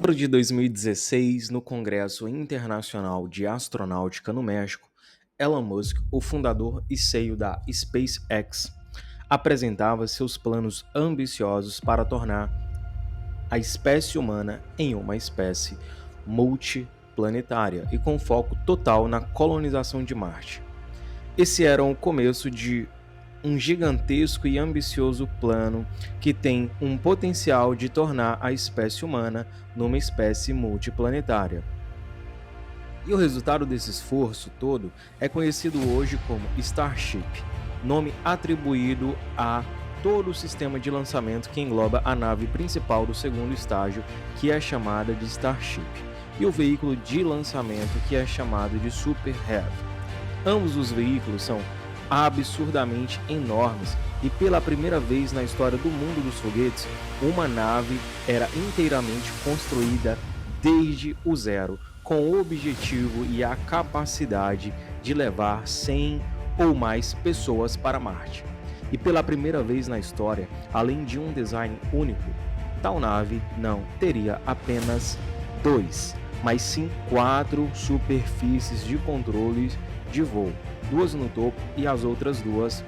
setembro de 2016, no Congresso Internacional de Astronáutica no México, Elon Musk, o fundador e CEO da SpaceX, apresentava seus planos ambiciosos para tornar a espécie humana em uma espécie multiplanetária e com foco total na colonização de Marte. Esse era o começo de um gigantesco e ambicioso plano que tem um potencial de tornar a espécie humana numa espécie multiplanetária. E o resultado desse esforço todo é conhecido hoje como Starship, nome atribuído a todo o sistema de lançamento que engloba a nave principal do segundo estágio, que é chamada de Starship, e o veículo de lançamento, que é chamado de Super Heavy. Ambos os veículos são absurdamente enormes e pela primeira vez na história do mundo dos foguetes, uma nave era inteiramente construída desde o zero, com o objetivo e a capacidade de levar 100 ou mais pessoas para Marte. E pela primeira vez na história, além de um design único, tal nave não teria apenas dois, mas sim 4 superfícies de controle de voo, 2 no topo e as outras 2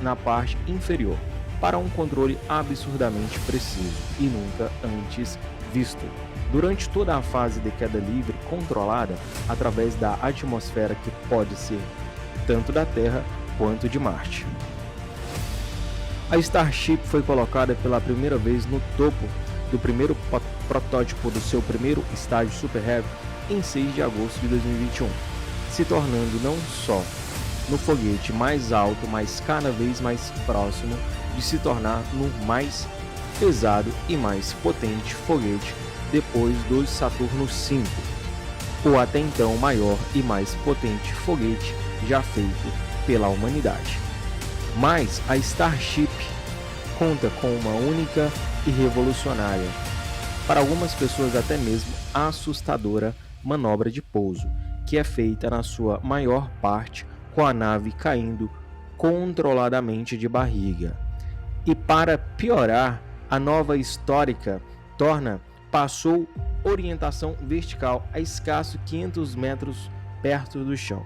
na parte inferior, para um controle absurdamente preciso e nunca antes visto. Durante toda a fase de queda livre controlada através da atmosfera, que pode ser tanto da Terra quanto de Marte. A Starship foi colocada pela primeira vez no topo do primeiro protótipo do seu primeiro estágio Super Heavy em 6 de agosto de 2021, se tornando não só no foguete mais alto, mas cada vez mais próximo de se tornar no mais pesado e mais potente foguete depois do Saturno V, o até então maior e mais potente foguete já feito pela humanidade. Mas a Starship conta com uma única e revolucionária, para algumas pessoas até mesmo assustadora, manobra de pouso, que é feita na sua maior parte com a nave caindo controladamente de barriga. E para piorar, a nova histórica passou orientação vertical a escasso 500 metros perto do chão.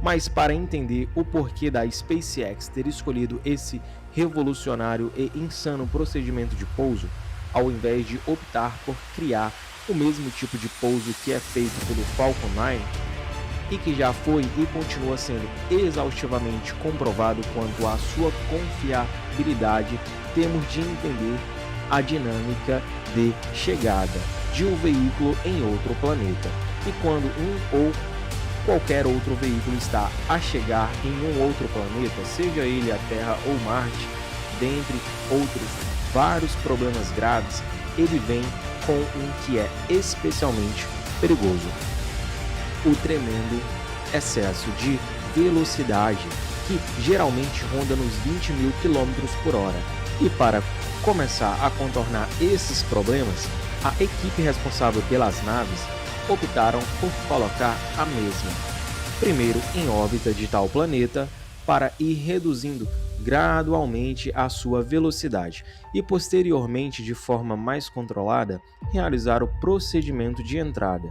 Mas para entender o porquê da SpaceX ter escolhido esse revolucionário e insano procedimento de pouso, ao invés de optar por criar o mesmo tipo de pouso que é feito pelo Falcon 9, e que já foi e continua sendo exaustivamente comprovado quanto à sua confiabilidade, temos de entender a dinâmica de chegada de um veículo em outro planeta. E quando um ou qualquer outro veículo está a chegar em um outro planeta, seja ele a Terra ou Marte, dentre outros vários problemas graves, ele vem com um que é especialmente perigoso: o tremendo excesso de velocidade, que geralmente ronda nos 20 mil km por hora. E para começar a contornar esses problemas, a equipe responsável pelas naves optaram por colocar a mesma primeiro em órbita de tal planeta para ir reduzindo gradualmente a sua velocidade e posteriormente, de forma mais controlada, realizar o procedimento de entrada.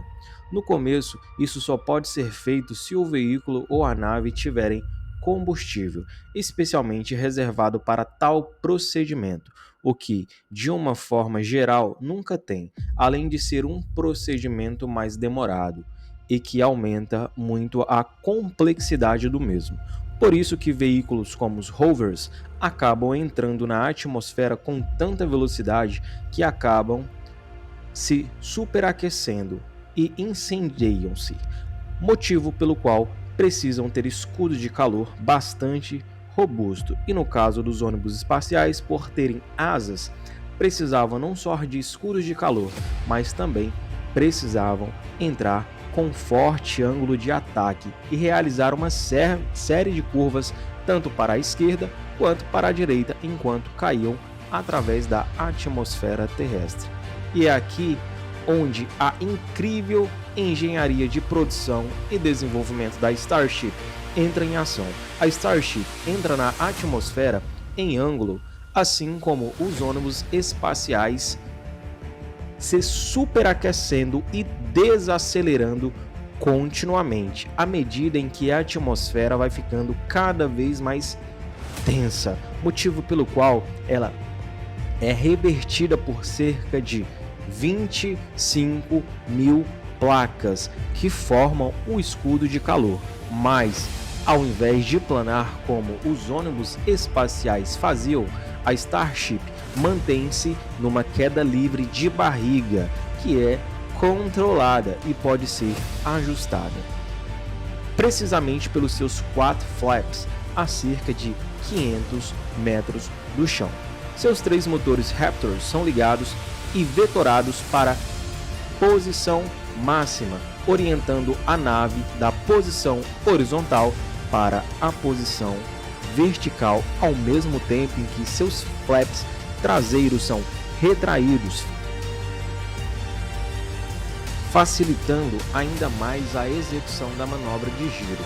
No começo, isso só pode ser feito se o veículo ou a nave tiverem combustível especialmente reservado para tal procedimento, o que, de uma forma geral, nunca tem, além de ser um procedimento mais demorado e que aumenta muito a complexidade do mesmo. Por isso que veículos como os rovers acabam entrando na atmosfera com tanta velocidade que acabam se superaquecendo e incendiam-se, motivo pelo qual precisam ter escudo de calor bastante robusto. E no caso dos ônibus espaciais, por terem asas, precisavam não só de escudos de calor, mas também precisavam entrar com forte ângulo de ataque e realizar uma série de curvas tanto para a esquerda quanto para a direita enquanto caíam através da atmosfera terrestre. E é aqui onde a incrível engenharia de produção e desenvolvimento da Starship entra em ação. A Starship entra na atmosfera em ângulo, assim como os ônibus espaciais se superaquecendo e desacelerando continuamente, à medida em que a atmosfera vai ficando cada vez mais densa, motivo pelo qual ela é revertida por cerca de 25 mil placas que formam o escudo de calor, mas ao invés de planar como os ônibus espaciais faziam, a Starship mantém-se numa queda livre de barriga, que é controlada e pode ser ajustada, precisamente pelos seus 4 flaps a cerca de 500 metros do chão. Seus 3 motores Raptor são ligados e vetorados para posição máxima, orientando a nave da posição horizontal para a posição vertical, ao mesmo tempo em que seus flaps traseiros são retraídos, facilitando ainda mais a execução da manobra de giro.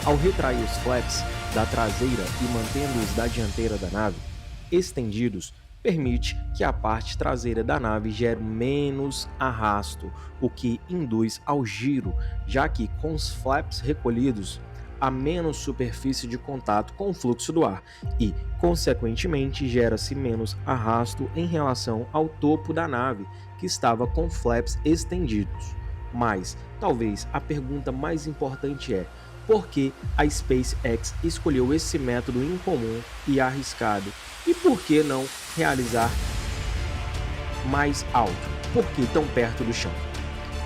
Ao retrair os flaps da traseira e mantendo-os da dianteira da nave estendidos, permite que a parte traseira da nave gere menos arrasto, o que induz ao giro, já que com os flaps recolhidos há menos superfície de contato com o fluxo do ar e, consequentemente, gera-se menos arrasto em relação ao topo da nave, que estava com flaps estendidos. Mas, talvez, a pergunta mais importante é: por que a SpaceX escolheu esse método incomum e arriscado? E por que não realizar mais alto? Por que tão perto do chão?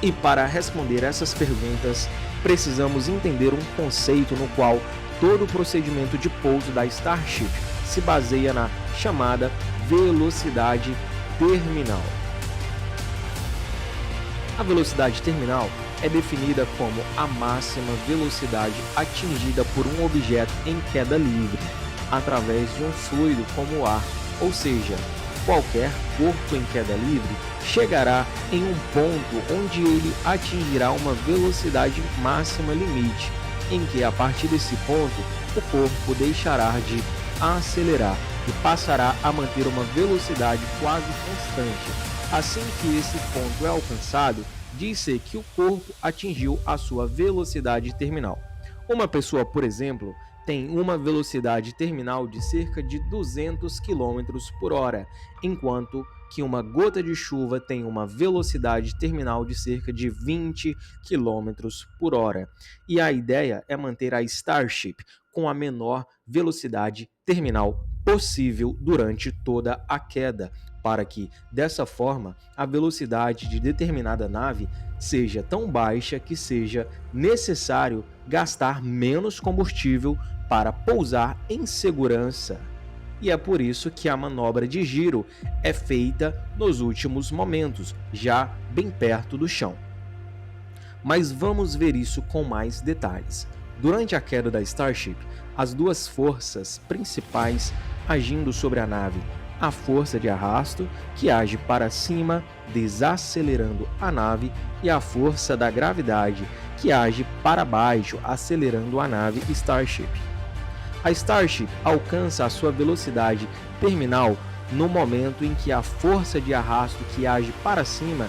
E para responder essas perguntas, precisamos entender um conceito no qual todo o procedimento de pouso da Starship se baseia na chamada velocidade terminal. A velocidade terminal é definida como a máxima velocidade atingida por um objeto em queda livre, através de um fluido como o ar, ou seja, qualquer corpo em queda livre chegará em um ponto onde ele atingirá uma velocidade máxima limite, em que a partir desse ponto o corpo deixará de acelerar e passará a manter uma velocidade quase constante. Assim que esse ponto é alcançado, diz-se que o corpo atingiu a sua velocidade terminal. Uma pessoa, por exemplo, tem uma velocidade terminal de cerca de 200 km por hora, enquanto que uma gota de chuva tem uma velocidade terminal de cerca de 20 km por hora. E a ideia é manter a Starship com a menor velocidade terminal possível durante toda a queda, para que, dessa forma, a velocidade de determinada nave seja tão baixa que seja necessário gastar menos combustível para pousar em segurança. E é por isso que a manobra de giro é feita nos últimos momentos, já bem perto do chão. Mas vamos ver isso com mais detalhes. Durante a queda da Starship, as duas forças principais agindo sobre a nave: a força de arrasto, que age para cima, desacelerando a nave, e a força da gravidade, que age para baixo, acelerando a nave Starship. A Starship alcança a sua velocidade terminal no momento em que a força de arrasto, que age para cima,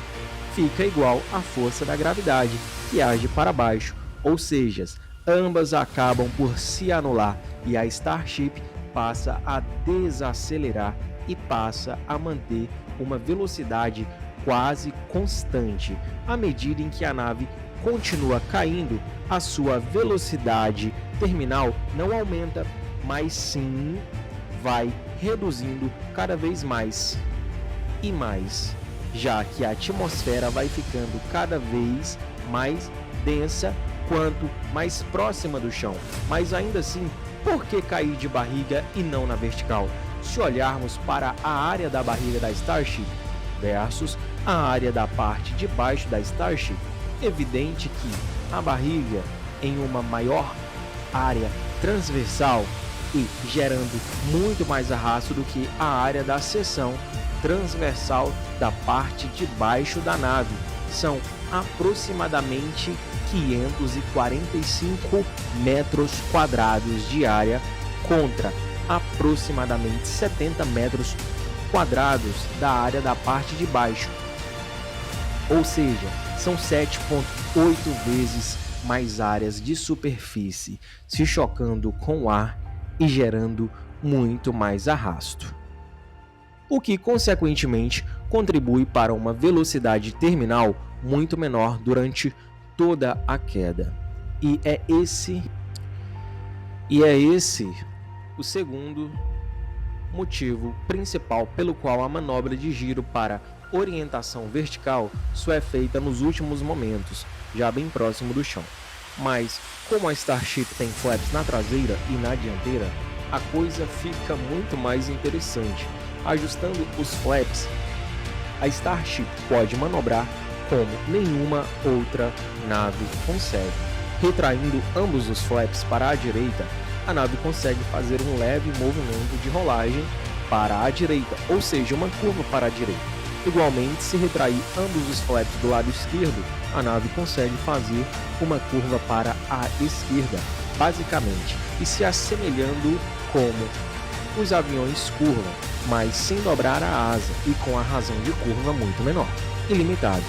fica igual à força da gravidade, que age para baixo, ou seja, ambas acabam por se anular e a Starship passa a desacelerar e passa a manter uma velocidade quase constante. À medida em que a nave continua caindo, a sua velocidade terminal não aumenta, mas sim vai reduzindo cada vez mais e mais, já que a atmosfera vai ficando cada vez mais densa quanto mais próxima do chão. Mas ainda assim, por que cair de barriga e não na vertical? Se olharmos para a área da barriga da Starship versus a área da parte de baixo da Starship, é evidente que a barriga em uma maior área transversal e gerando muito mais arrasto do que a área da seção transversal da parte de baixo da nave. São aproximadamente 545 metros quadrados de área contra aproximadamente 70 metros quadrados da área da parte de baixo. ou seja, são 7,8 vezes mais áreas de superfície se chocando com o ar e gerando muito mais arrasto, o que consequentemente contribui para uma velocidade terminal muito menor durante toda a queda. E é esse o segundo motivo principal pelo qual a manobra de giro para orientação vertical só é feita nos últimos momentos, já bem próximo do chão. Mas, como a Starship tem flaps na traseira e na dianteira, a coisa fica muito mais interessante. Ajustando os flaps, a Starship pode manobrar como nenhuma outra nave consegue. Retraindo ambos os flaps para a direita, a nave consegue fazer um leve movimento de rolagem para a direita, ou seja, uma curva para a direita. Igualmente, se retrair ambos os flaps do lado esquerdo, a nave consegue fazer uma curva para a esquerda, basicamente, e se assemelhando como os aviões curvam, mas sem dobrar a asa e com a razão de curva muito menor, ilimitado.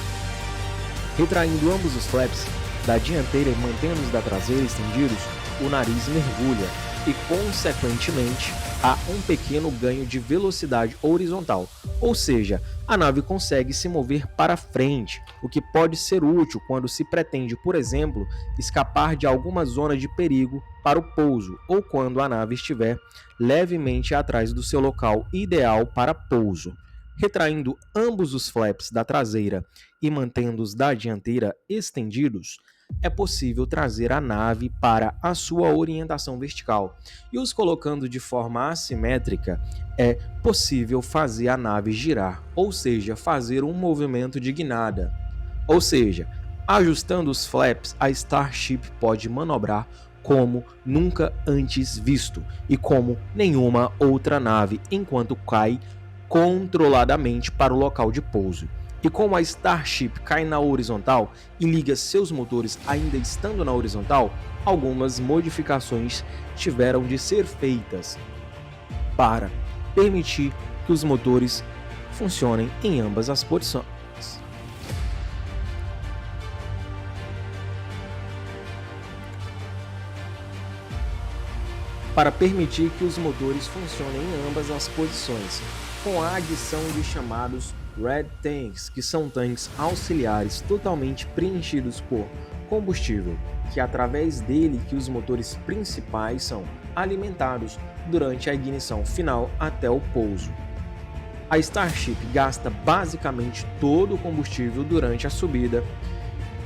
Retraindo ambos os flaps da dianteira e mantendo os da traseira estendidos, o nariz mergulha e, consequentemente, há um pequeno ganho de velocidade horizontal, ou seja, a nave consegue se mover para frente, o que pode ser útil quando se pretende, por exemplo, escapar de alguma zona de perigo para o pouso ou quando a nave estiver levemente atrás do seu local ideal para pouso. Retraindo ambos os flaps da traseira e mantendo os da dianteira estendidos, é possível trazer a nave para a sua orientação vertical, e os colocando de forma assimétrica é possível fazer a nave girar, ou seja, fazer um movimento de guinada. Ou seja, ajustando os flaps, a Starship pode manobrar como nunca antes visto e como nenhuma outra nave enquanto cai controladamente para o local de pouso. E como a Starship cai na horizontal e liga seus motores ainda estando na horizontal, algumas modificações tiveram de ser feitas para permitir que os motores funcionem em ambas as posições. Com a adição de chamados Red Tanks, que são tanques auxiliares totalmente preenchidos por combustível, que é através dele que os motores principais são alimentados durante a ignição final até o pouso. A Starship gasta basicamente todo o combustível durante a subida,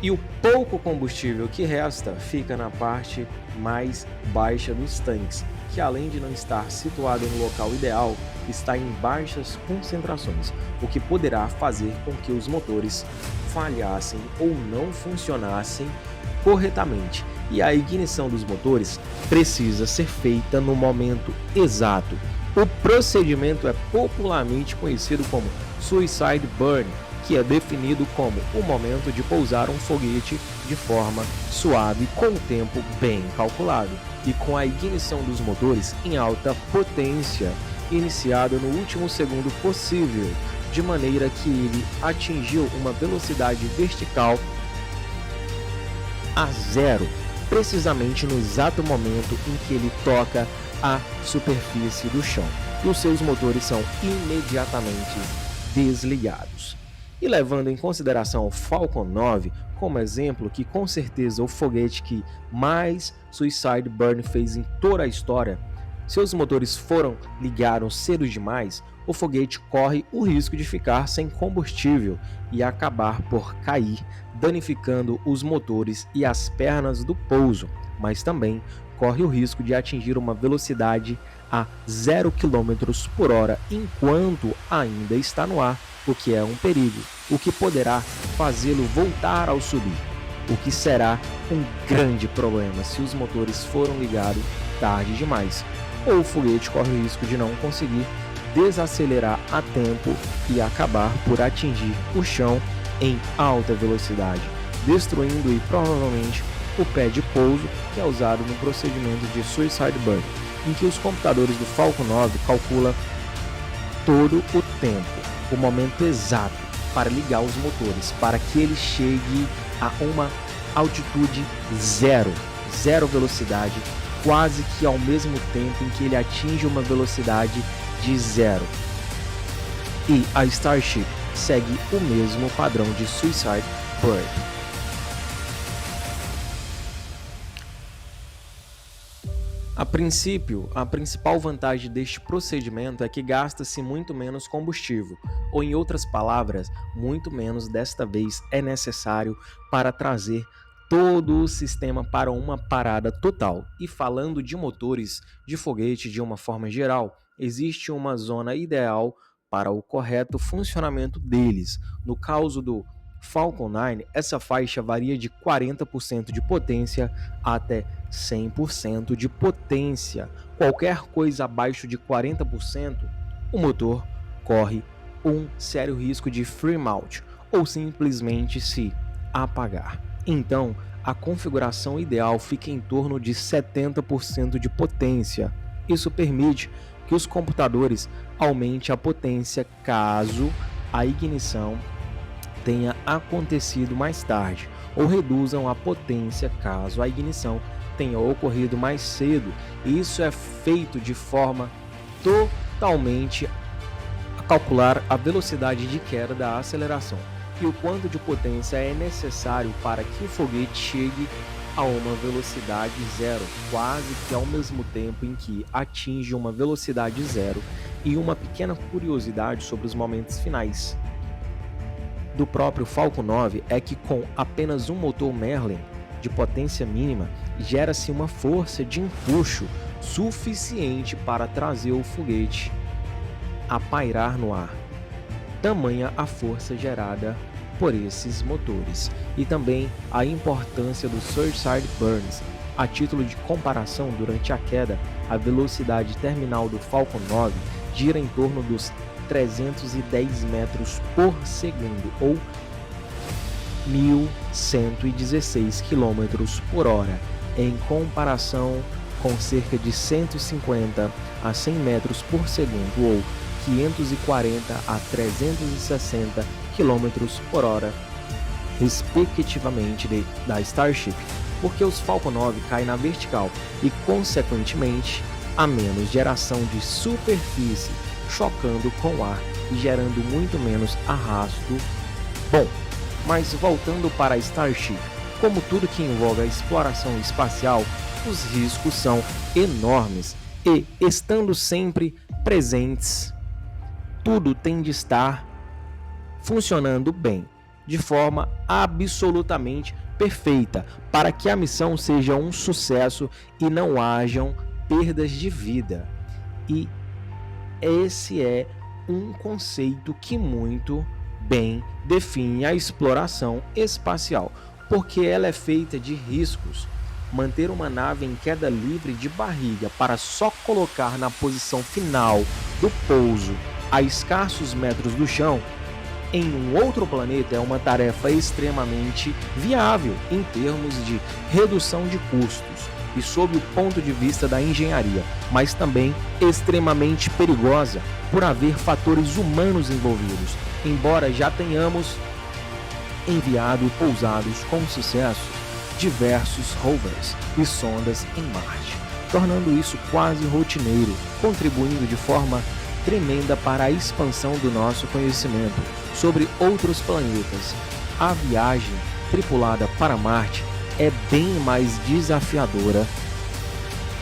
e o pouco combustível que resta fica na parte mais baixa dos tanques, que além de não estar situado no local ideal, está em baixas concentrações, o que poderá fazer com que os motores falhassem ou não funcionassem corretamente, e a ignição dos motores precisa ser feita no momento exato. O procedimento é popularmente conhecido como Suicide Burn, que é definido como o momento de pousar um foguete de forma suave com o tempo bem calculado e com a ignição dos motores em alta potência, iniciada no último segundo possível, de maneira que ele atingiu uma velocidade vertical a zero, precisamente no exato momento em que ele toca a superfície do chão, e os seus motores são imediatamente desligados. E levando em consideração o Falcon 9 como exemplo, que com certeza é o foguete que mais Suicide Burn fez em toda a história, seus motores ligaram cedo demais, o foguete corre o risco de ficar sem combustível e acabar por cair, danificando os motores e as pernas do pouso, mas também corre o risco de atingir uma velocidade a 0 km por hora enquanto ainda está no ar, o que é um perigo, o que poderá fazê-lo voltar ao subir, o que será um grande problema se os motores foram ligados tarde demais, ou o foguete corre o risco de não conseguir desacelerar a tempo e acabar por atingir o chão em alta velocidade, destruindo e provavelmente o pé de pouso que é usado no procedimento de Suicide Burn, em que os computadores do Falcon 9 calculam todo o tempo, o momento exato para ligar os motores, para que ele chegue a uma altitude zero velocidade, quase que ao mesmo tempo em que ele atinge uma velocidade de zero. E a Starship segue o mesmo padrão de Suicide Bird. A princípio, a principal vantagem deste procedimento é que gasta-se muito menos combustível, ou em outras palavras, muito menos desta vez é necessário para trazer todo o sistema para uma parada total. E falando de motores de foguete de uma forma geral, existe uma zona ideal para o correto funcionamento deles. No caso do Falcon 9, essa faixa varia de 40% de potência até 100% de potência. Qualquer coisa abaixo de 40%, o motor corre um sério risco de freeze-out ou simplesmente se apagar. Então, a configuração ideal fica em torno de 70% de potência. Isso permite que os computadores aumentem a potência caso a ignição tenha acontecido mais tarde, ou reduzam a potência caso a ignição tenha ocorrido mais cedo. Isso é feito de forma totalmente a calcular a velocidade de queda da aceleração e o quanto de potência é necessário para que o foguete chegue a uma velocidade zero, quase que ao mesmo tempo em que atinge uma velocidade zero. E uma pequena curiosidade sobre os momentos finais do próprio Falcon 9 é que com apenas um motor Merlin de potência mínima, gera-se uma força de empuxo suficiente para trazer o foguete a pairar no ar. Tamanha a força gerada por esses motores. E também a importância do Suicide Burns. A título de comparação, durante a queda, a velocidade terminal do Falcon 9 gira em torno dos 310 metros por segundo, ou 1.116 km por hora, em comparação com cerca de 150 a 100 metros por segundo, ou 540 a 360 km por hora, respectivamente, da Starship, porque os Falcon 9 caem na vertical e, consequentemente, há menos geração de superfície chocando com o ar e gerando muito menos arrasto. Bom, mas voltando para a Starship, como tudo que envolve a exploração espacial, os riscos são enormes e, estando sempre presentes, tudo tem de estar funcionando bem, de forma absolutamente perfeita, para que a missão seja um sucesso e não hajam perdas de vida. E esse é um conceito que muito bem define a exploração espacial, porque ela é feita de riscos. Manter uma nave em queda livre de barriga para só colocar na posição final do pouso a escassos metros do chão em um outro planeta é uma tarefa extremamente viável em termos de redução de custos e sob o ponto de vista da engenharia, mas também extremamente perigosa por haver fatores humanos envolvidos, embora já tenhamos enviado e pousados com sucesso diversos rovers e sondas em Marte, tornando isso quase rotineiro, contribuindo de forma tremenda para a expansão do nosso conhecimento sobre outros planetas. A viagem tripulada para Marte é bem mais desafiadora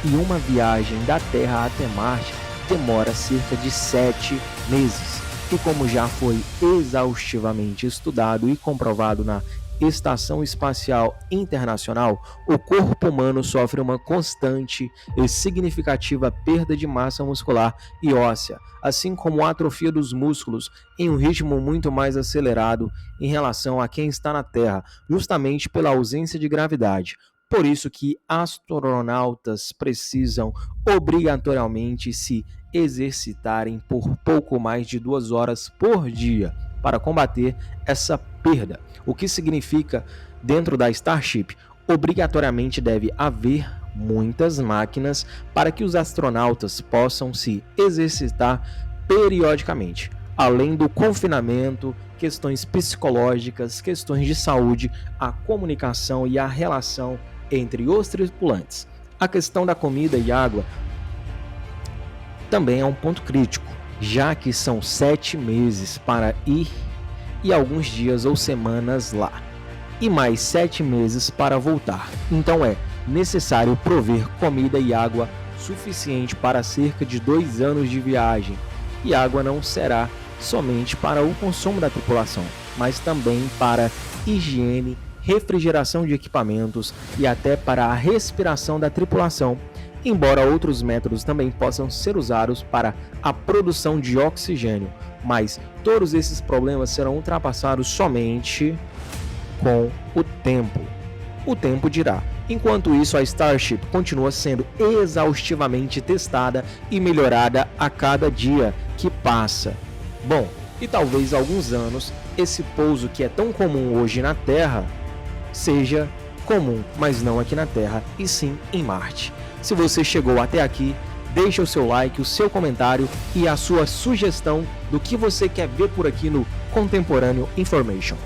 e uma viagem da Terra até Marte demora cerca de 7 meses. E como já foi exaustivamente estudado e comprovado na Estação Espacial Internacional, o corpo humano sofre uma constante e significativa perda de massa muscular e óssea, assim como a atrofia dos músculos em um ritmo muito mais acelerado em relação a quem está na Terra, justamente pela ausência de gravidade. Por isso que astronautas precisam obrigatoriamente se exercitarem por pouco mais de 2 horas por dia para combater essa perda. O que significa, dentro da Starship, obrigatoriamente deve haver muitas máquinas para que os astronautas possam se exercitar periodicamente. além do confinamento, questões psicológicas, questões de saúde, a comunicação e a relação entre os tripulantes. A questão da comida e água também é um ponto crítico, já que são 7 meses para ir e alguns dias ou semanas lá, e mais 7 meses para voltar. Então é necessário prover comida e água suficiente para cerca de 2 anos de viagem, e água não será somente para o consumo da tripulação, mas também para higiene, refrigeração de equipamentos e até para a respiração da tripulação, embora outros métodos também possam ser usados para a produção de oxigênio, mas todos esses problemas serão ultrapassados somente com o tempo. O tempo dirá. Enquanto isso, a Starship continua sendo exaustivamente testada e melhorada a cada dia que passa. Bom, e talvez há alguns anos, esse pouso que é tão comum hoje na Terra seja comum, mas não aqui na Terra, e sim em Marte. Se você chegou até aqui, deixa o seu like, o seu comentário e a sua sugestão do que você quer ver por aqui no Contemporâneo Information.